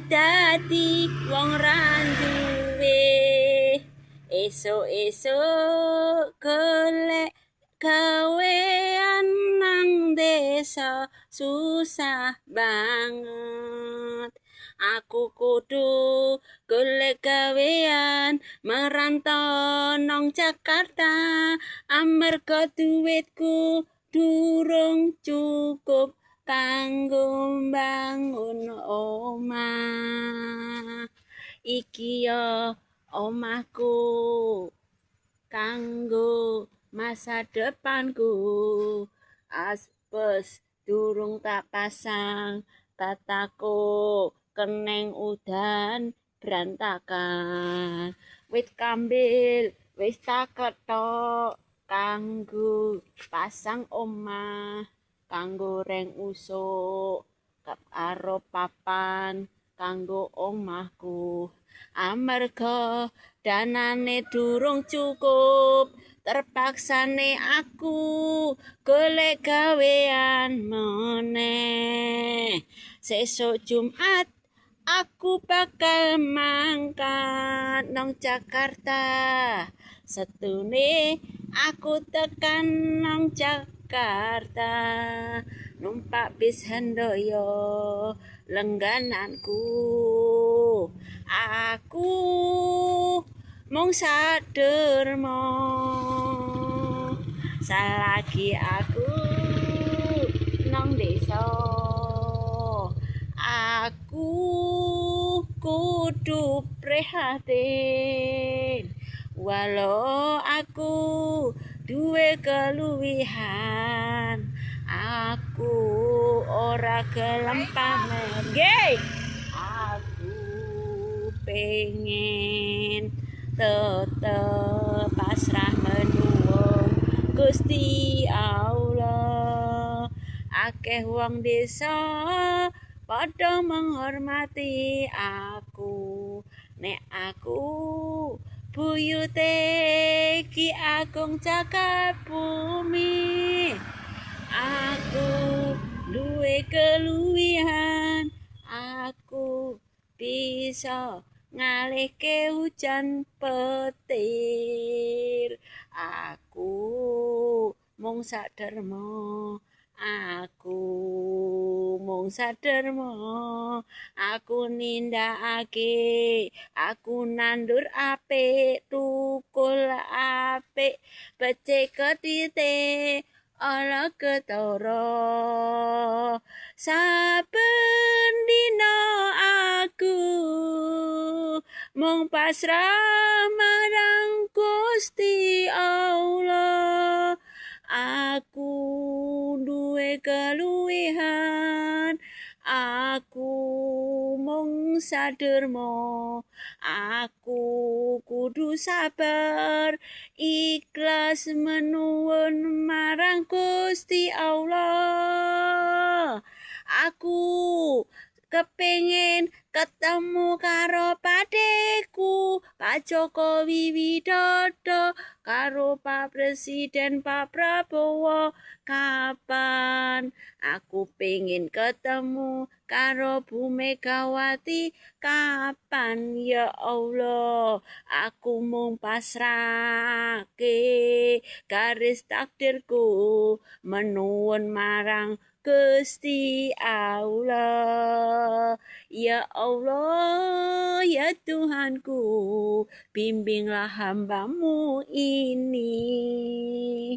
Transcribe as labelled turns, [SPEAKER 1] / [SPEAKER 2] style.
[SPEAKER 1] dadi wong ra duwe esuk-esuk golek gawean nang desa susah banget. Aku kudu golek gawean merantau nang Jakarta amarga duitku durung cukup kanggo mbangun omah. Iki yo omahku kanggo masa depanku. Aspes durung tak pasang tataku keneng udan berantakan. Wit kambil wis tak kethok kanggo pasang omah, kanggo reng usuk karo papan kanggo omahku. Amarga danane durung cukup, terpaksane aku golek gawean meneh. Sesuk Jumat aku bakal mangkat nang Jakarta. Setune aku tekan nang Jakarta. Numpak bis handoyo langgananku. Aku mung sadermo. Salagi aku nang desa. Aku kudu prihatin. Walau aku duwe keluwihan, aku ora gelem pamer. Aku pengen tetep pasrah menuwun Gusti Allah. Akeh wong desa padha menghormati aku. Nek aku buyute Ki Agung Jagat Bumi. Aku duwe keluwihan, aku bisa ngalihke hujan petir. Aku mung sadermo. Aku mung sadermo. Aku nindakake, aku nandur apik, tukul apik, becik ketite ala ketara. Saben dina aku mung pasrah marang Gusti Allah. Aku duwe keluwihan, aku mung sadermo. Aku kudu sabar, ikhlas menuwun marang Gusti Allah. Aku kepengin ketemu karo padeku Pak Jokowi Widodo karo Pak Presiden Pak Prabowo. Kapan aku pengen ketemu karo Bu Megawati? Kapan ya Allah? Aku mung pasrahke garis takdirku menuwun marang Gusti Allah. Ya Allah, ya Tuhanku, bimbinglah hambamu ini.